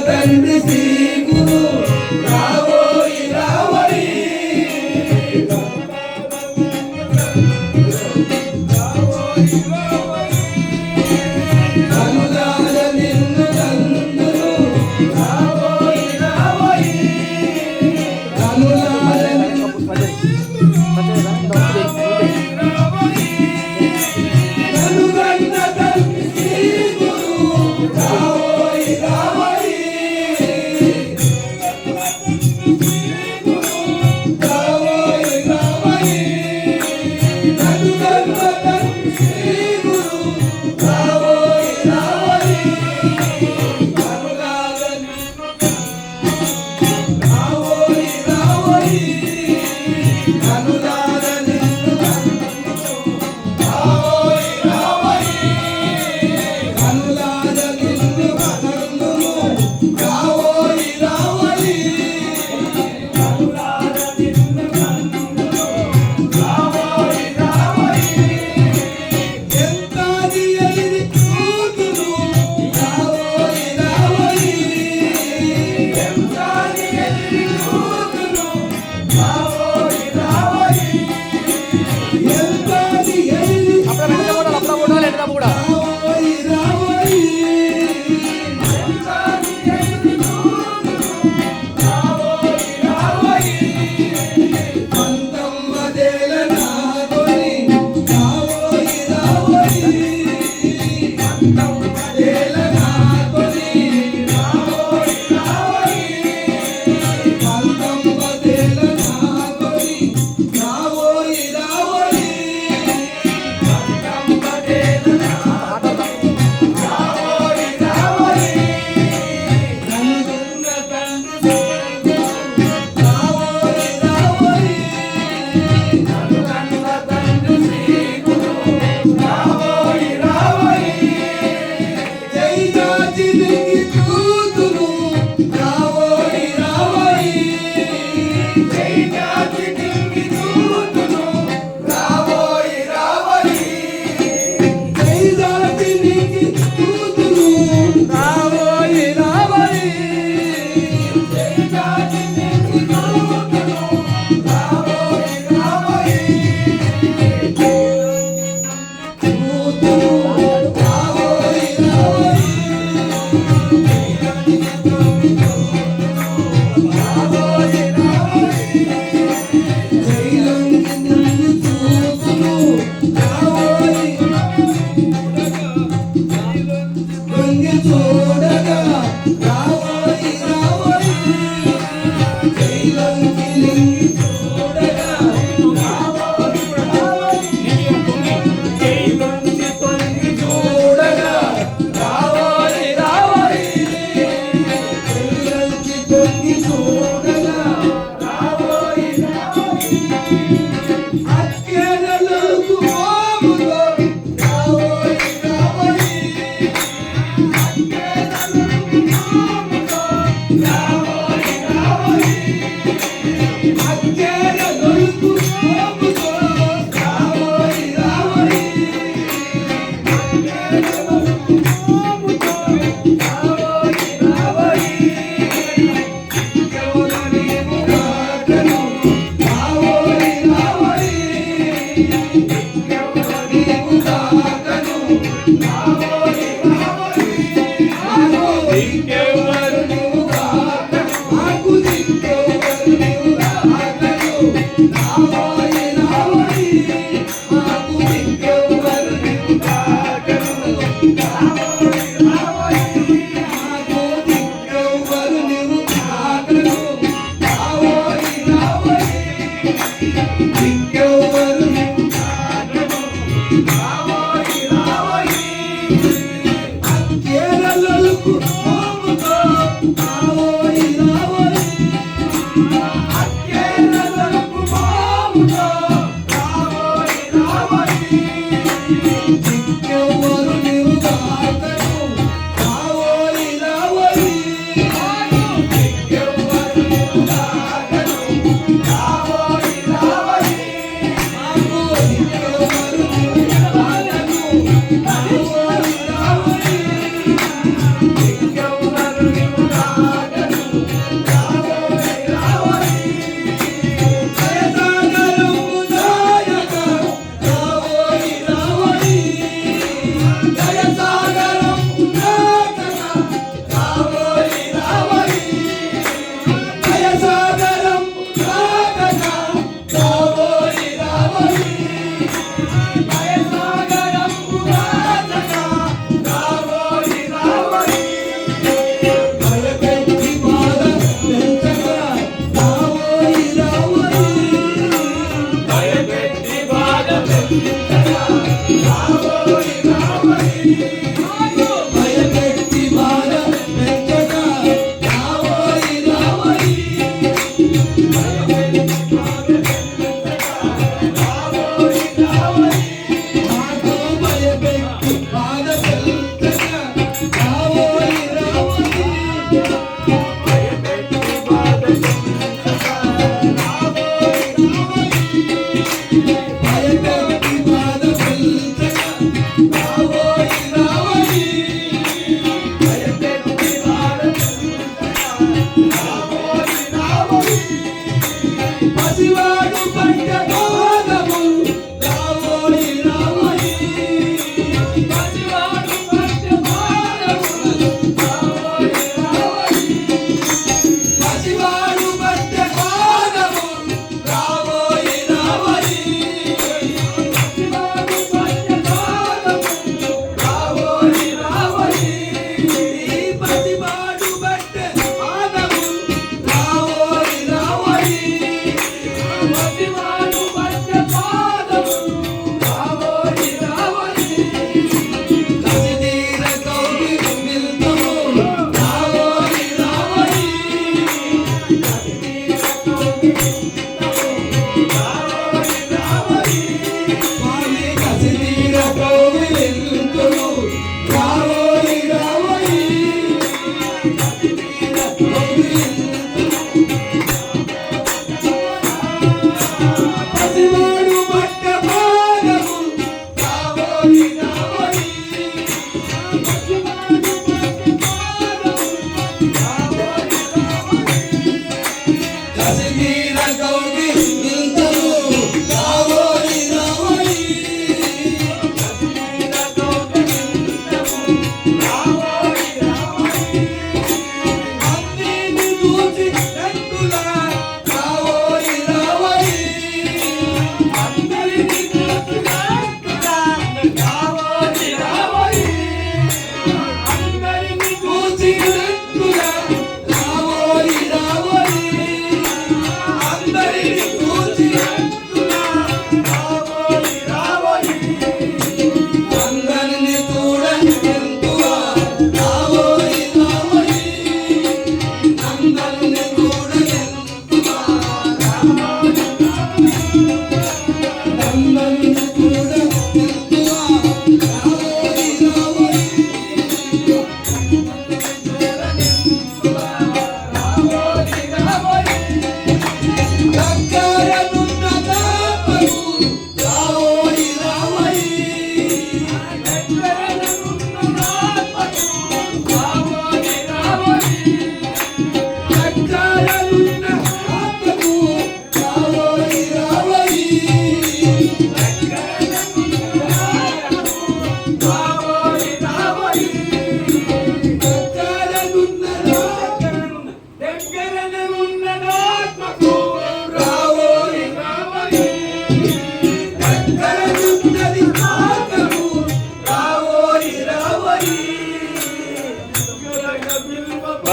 తండ్రి శ్రీ గురు రావోయి రావోయి కనులార నిన్ను తందును రావోయి రావోయి కనులార కనుగన్న తండ్రి శ్రీ గురు రావోయి రావోయి రావోయి రావోయి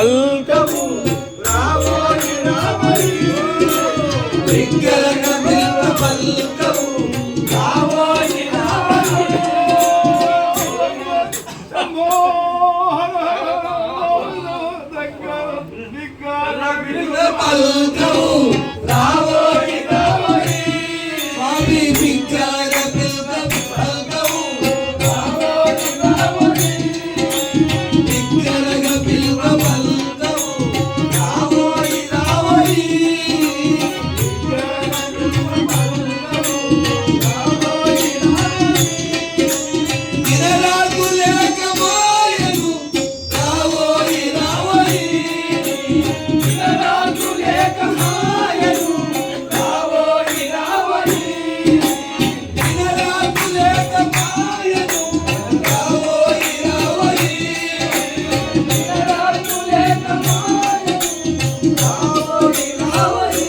పల్కవు రావోయి రావోయి బిగ్గరగా పిలువ పల్కవు రావోయి రావోయి పల్కవు రావోయి రావోయి స్వామి బిగ్గర పిలువ పల్కవు రావోయి రావోయి బిగ్గరగా పిలువ పల్కవు రావోయి రావోయి గిరరాకు లేక మాయను రావోయి రావోయి గిరరాకు లేక మాయను రావోయి రావోయి గిరరాకు లేక మాయను రావోయి రావోయి గిరరాకు లేక మాయను రావోయి రావోయి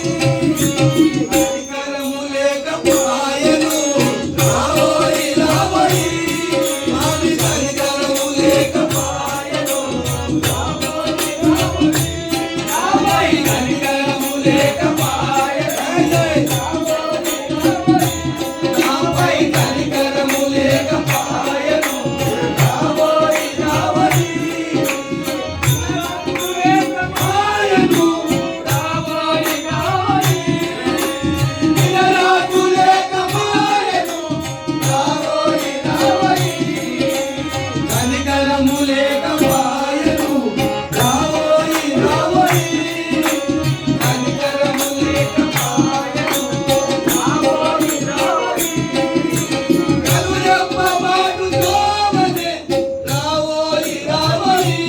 అధికారము లేక మాయను రావోయి రావోయి స్వామి అధికారము లేక మాయను రావోయి రావోయి రావోయి అధికారము లేక మాయను రావోయి రావోయి అధికారము లేక మాయను రావోయి రావోయి మాయను రావోయి రావోయి గిరరాకు లేక మాయను రావోయి రావోయి కనికరము లేక మాయను రావోయి రావోయి కనికరము లేక మాయను రావోయి రావోయి కరుణమ్మ మాటు దోవనే రావోయి రావోయి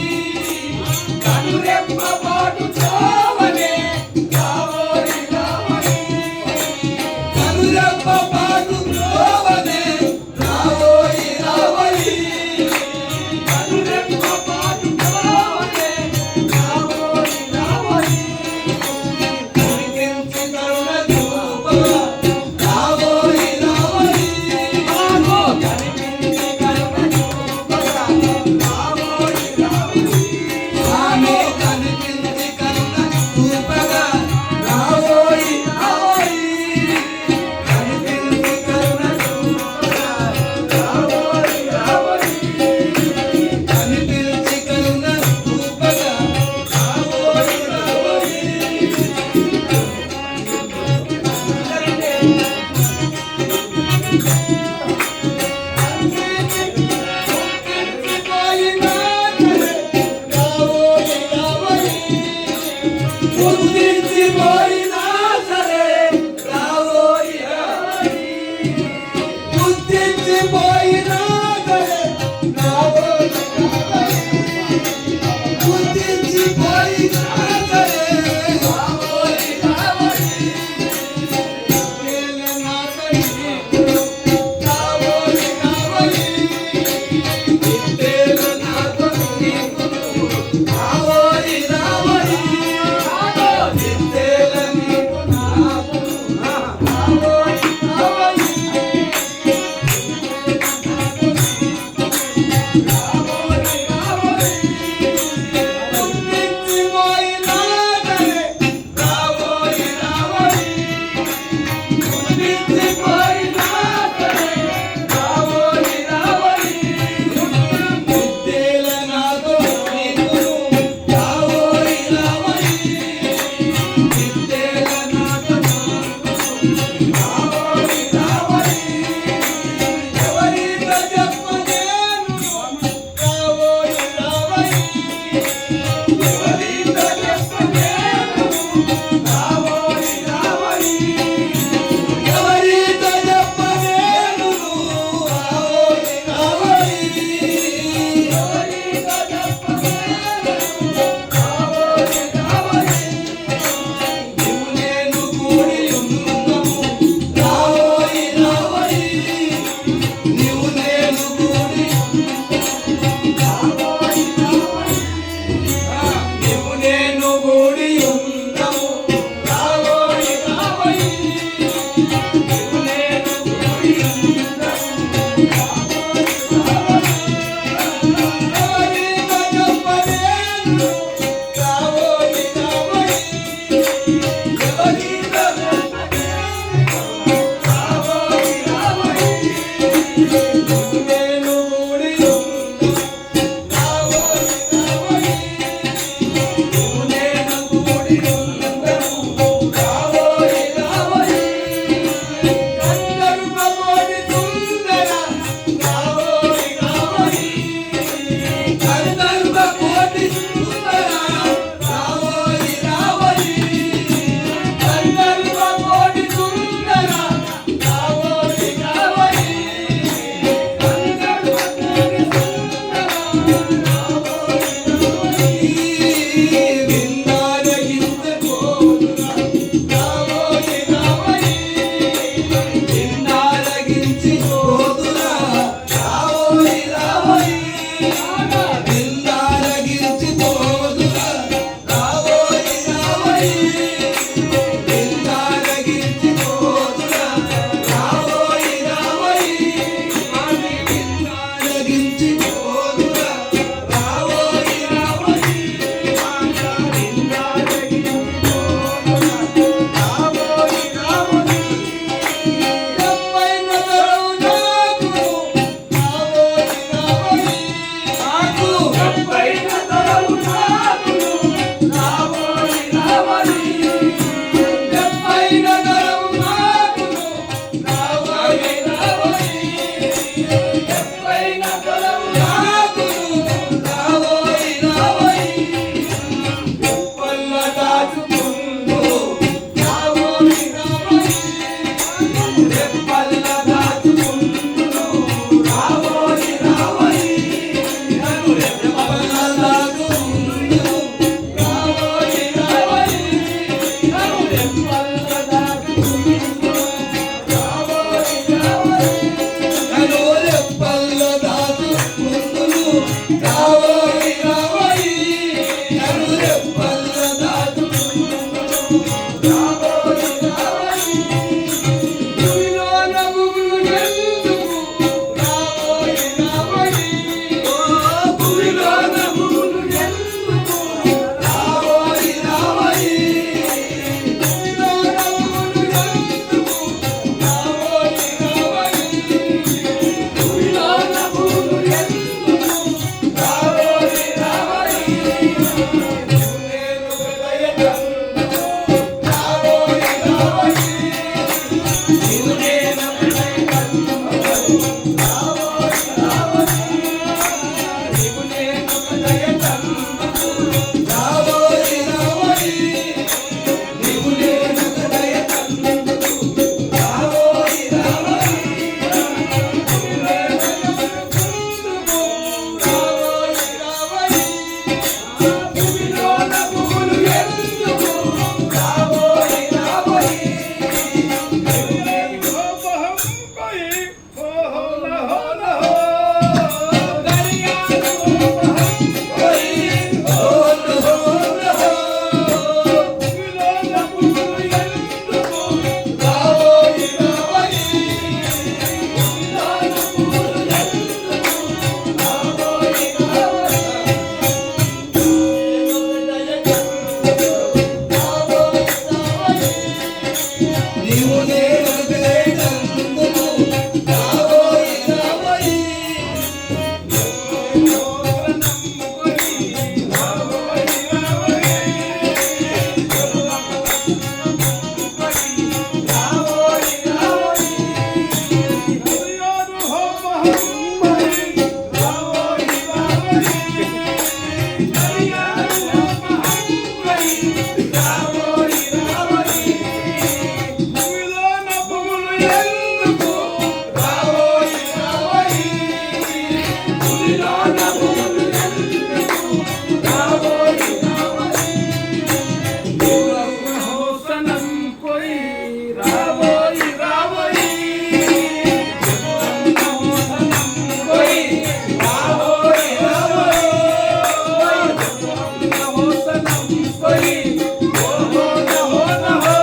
కరుణమ్మ మాటు దోవనే రావోయి రావోయి కరుణమ్మ మాటు దోవనే రావోయి రావోయి కరుణమ్మ మాటు దోవనే రావోయి రావోయి కనిపించి కరుణ చూపగా రావోయి రావోయి మాకు కనిపించి కరుణ చూపగా రావోయి రావోయి స్వామి కనిపించి కరుణ చూపగా రావోయి రావోయి కనిపించి కరుణ చూపగా రావోయి రావోయి కనిపించి కరుణ చూపగా రావోయి రావోయి రావోయి రావోయి నన్ను రెప్పల్ల దాచుకుందుకు రావోయి రావోయి భూమిలోన భూములు ఎందుకు రావోయి రావోయి ఓ భూమిలోన భూములు ఎందుకు రావోయి రావోయి భూమిలోన భూములు ఎందుకు రావోయి రావోయి భూమిలోన భూములు ఎందుకు రావోయి రావోయి నేను హృదయకందుకు రావోయి రావోయి నీవు నేను హృదయకందుకు రావోయి రావోయి నీవు నేను హృదయకందుకు రావోయి రావోయి నీవు నేను హృదయకందుకు రావోయి రావోయి భూమిలోన భూములు ఎందుకు రావోయి రావోయి నీవు నేను హృదయకందుకు రావోయి రావోయి రావోయి రావోయి రావోయి రావోయి ఎందుకు రావోయి రావోయి భూమిలోన భూములు ఎందుకు రావోయి రావోయి హోసనం కోయి రావోయి రావోయి హోసనం కోయి రావోయి రావోయి హోసనం కోయి ఓహో నహో నహో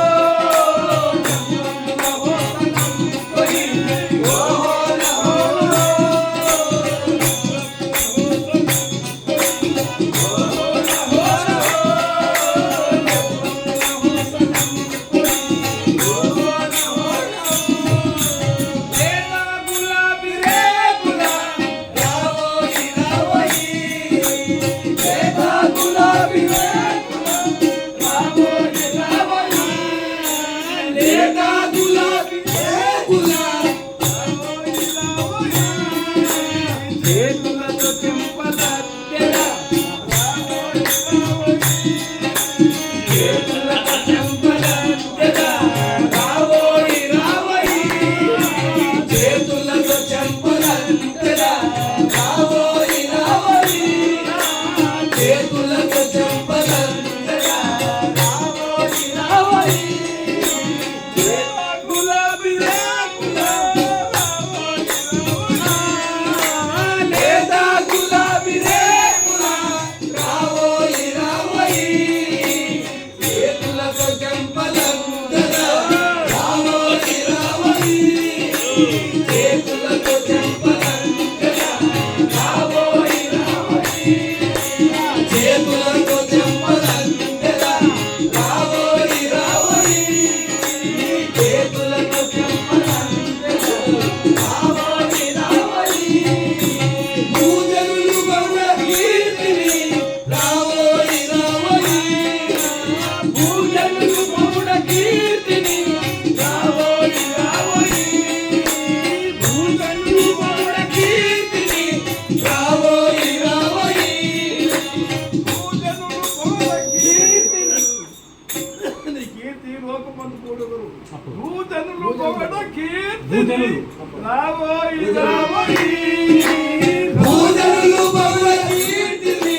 భూజనులు బహుళ కీర్తిని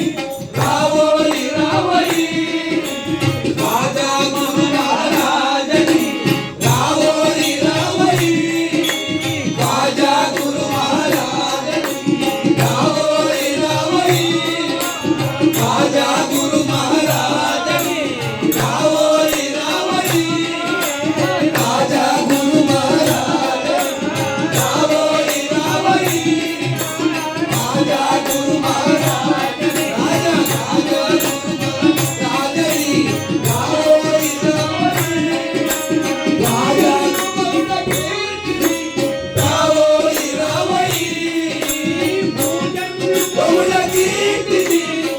రావోయి రావోయి రాజా మహారాజని రావోయి రావోయి రాజా గురు మహారాజని రావోయి రావోయి కీర్తిని